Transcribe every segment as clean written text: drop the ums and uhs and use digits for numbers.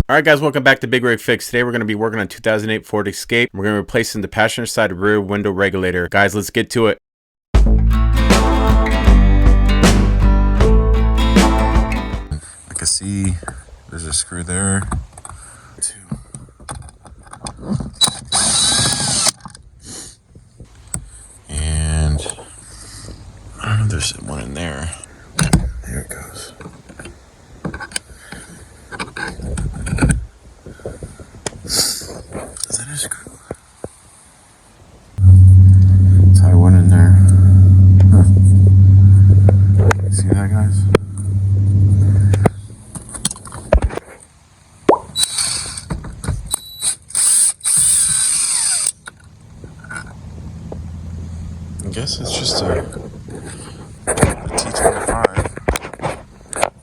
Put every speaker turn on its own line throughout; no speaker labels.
Alright guys, welcome back to Big Rig Fix. Today we're going to be working on 2008 Ford Escape. We're going to be replacing the passenger side rear window regulator. Guys, let's get to it.
I can see there's a screw there. Two. And I don't know if there's one in there. There it goes. Is that a screw? Tie one in there. Huh. See that, guys? I guess it's just a T25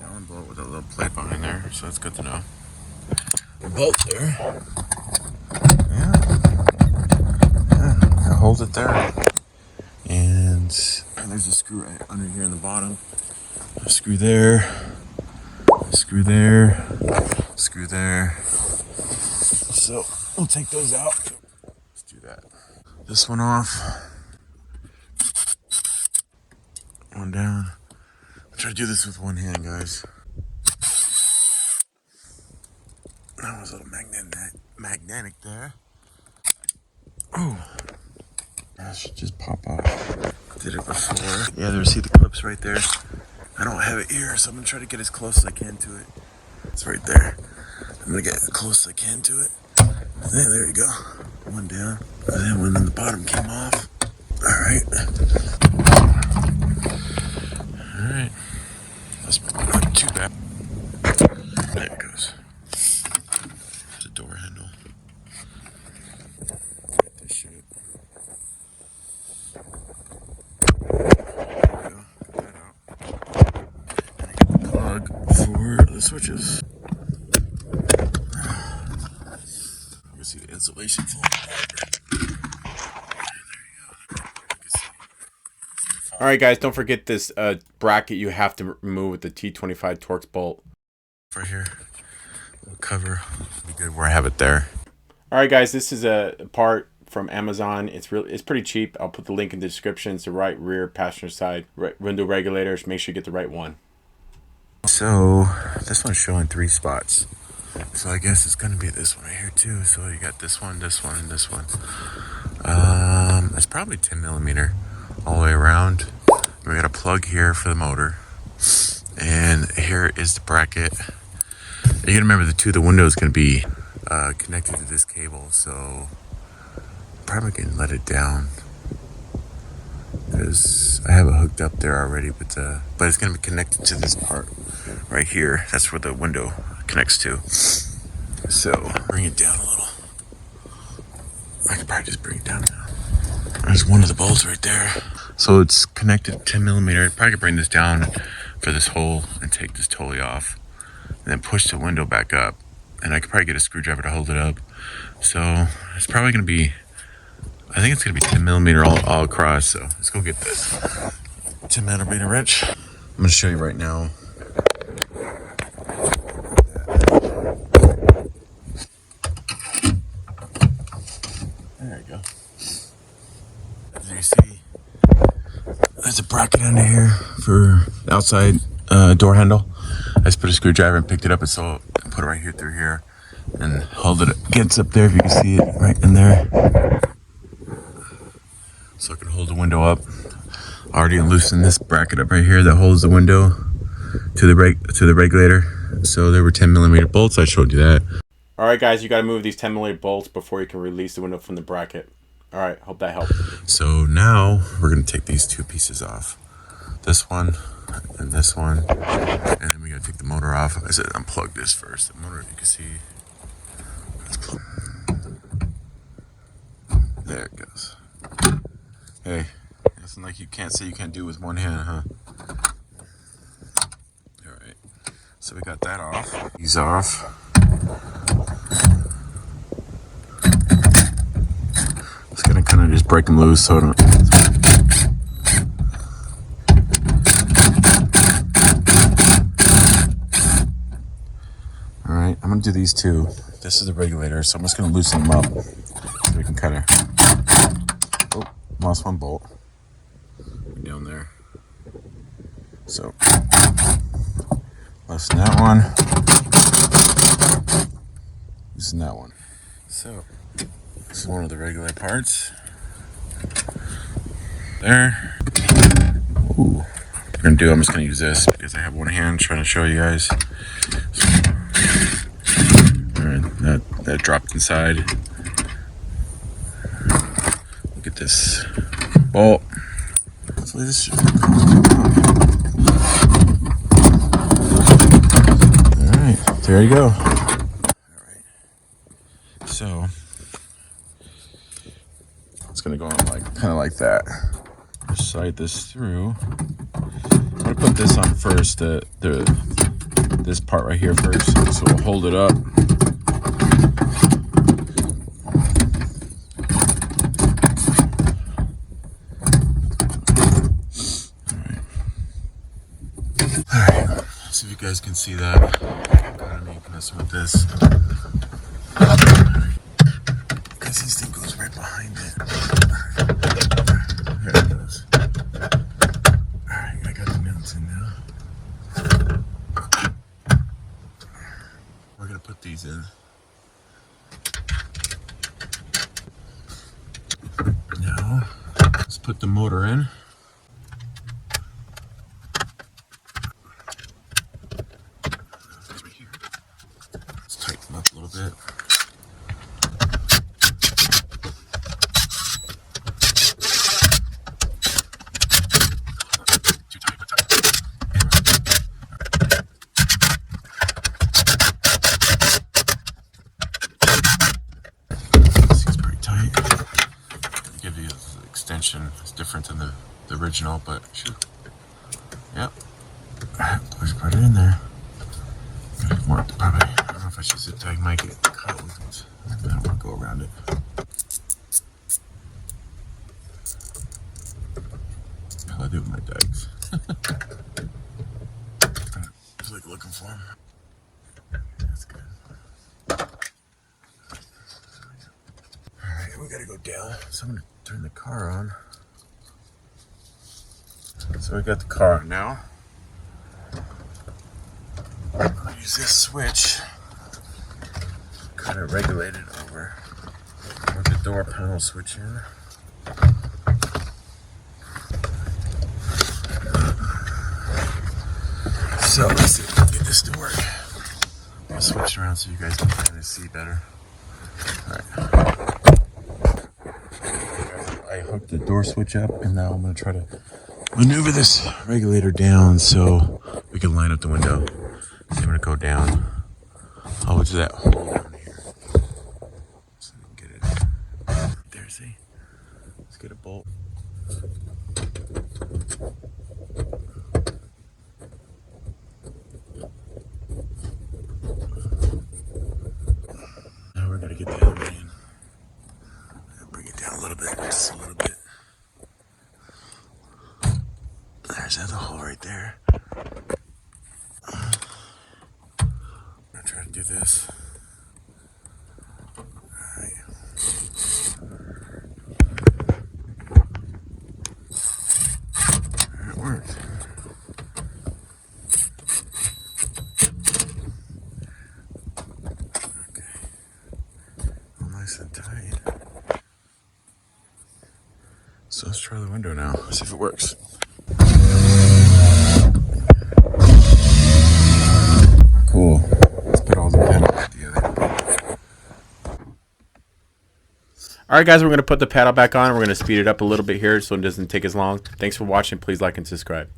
Allen bolt with a little plate behind there, so that's good to know. A bolt there. Yeah, that holds it there. And there's a screw right under here in the bottom. A screw there. A screw there. A screw there. So we'll take those out. Let's do that. This one off. One down. I'll try to do this with one hand, guys. That was a little magnetic there. Oh, that should just pop off. Did it before. Yeah, there. See the clips right there. I don't have it here, so I'm gonna try to get as close as I can to it. It's right there. I'm gonna get as close as I can to it. Yeah, there you go. One down. And then one on the bottom came off. All right. All right. That's not too bad. There it goes. There's a door handle. Get this shit. There we go. Get that out. And I get the plug for the switches. You can see the insulation falling apart.
Alright guys, don't forget this bracket you have to remove with the T25 Torx bolt.
Right here. We'll cover. Be good where I have it there.
Alright guys, this is a part from Amazon. It's pretty cheap. I'll put the link in the description. It's the right rear passenger side window regulators. Make sure you get the right one.
So this one's showing 3 spots. So I guess it's gonna be this one right here too. So you got this one, this one, and this one. It's probably 10 millimeter all the way around. We got a plug here for the motor, and here is the bracket. You gotta remember the window is gonna be connected to this cable, so probably can let it down because I have it hooked up there already. But it's gonna be connected to this part right here. That's where the window connects to. So bring it down a little. I could probably just bring it down now. There's one of the bolts right there. So it's connected 10 millimeter. I probably could bring this down for this hole and take this totally off. And then push the window back up. And I could probably get a screwdriver to hold it up. So it's probably going to be, I think it's going to be 10 millimeter all across. So let's go get this 10 millimeter wrench. I'm going to show you right now. There you go. As you see, there's a bracket under here for the outside door handle. I just put a screwdriver and picked it up, and so I put it right here through here and hold it against up there if you can see it right in there. So I can hold the window up. I already loosened this bracket up right here that holds the window to the regulator. So there were 10 millimeter bolts. I showed you that.
Alright guys, you got to move these 10 millimeter bolts before you can release the window from the bracket. Alright, hope that helped.
So now we're going to take these 2 pieces off. This one and this one. And then we got to take the motor off. I said unplug this first. The motor, you can see. There it goes. Hey, it's like you can't say you can't do it with one hand, huh? Alright. So we got that off. These off. Just gonna kind of just break them loose so I don't. do these two. This is the regulator, so I'm just gonna loosen them up so we can kind of. Oh, lost one bolt down there. So loosen that one. Loosen that one. So this is one of the regular parts. There. Ooh. I'm just gonna use this because I have one hand trying to show you guys. Alright, that dropped inside. Look at this bolt. Hopefully this should Alright, there you go. Alright. So it's gonna go on kinda like that. Just slide this through. I'm gonna put this on first, this part right here first, so we'll hold it up. Alright, see if you guys can see that. Gotta make messing with this. Because this thing goes right behind it. There it goes. Alright, I got the mounts in now. We're gonna put these in. Now, let's put the motor in. Let's tighten them up a little bit. Extension is different than the original, but shoot. Yep. Push put it in there. More probably. I don't know if I should zip tag might get caught with this. I don't want to go around it. How I do with my tags. Just like looking for them. That's good. Alright, we gotta go down. So I'm gonna turn the car on. So we got the car on now. I'll use this switch. Kind of regulate it over. Put the door panel switch in. So let's see if we can get this to work. I'll switch around so you guys can kind of see better. Alright. I hooked the door switch up, and now I'm going to try to maneuver this regulator down so we can line up the window. So I'm going to go down. Oh, what's that hole down here? So we can get it. There, see? Let's get a bolt. Now we're going to get the other one in. Bring it down a little bit, just a little bit. There's that hole right there. I'm gonna try to do this. Alright. It worked. Okay. Well, nice and tight. So let's try the window now, see if it works. Cool. Let's put all the panels together.
Alright guys, we're going to put the paddle back on. We're going to speed it up a little bit here so it doesn't take as long. Thanks for watching. Please like and subscribe.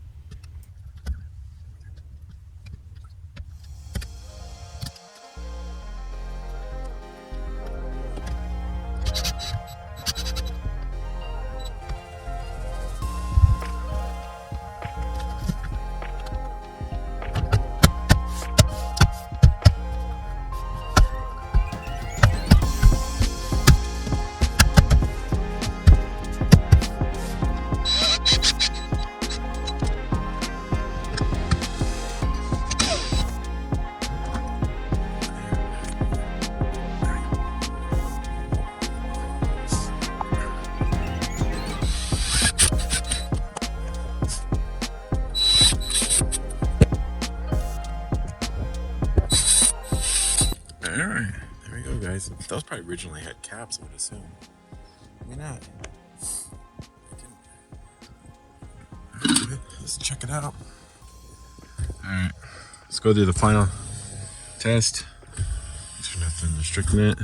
Alright, there we go, guys. Those probably originally had caps, I would assume. Maybe not. Let's check it out. Alright, let's go do the final test. There's nothing restricting it.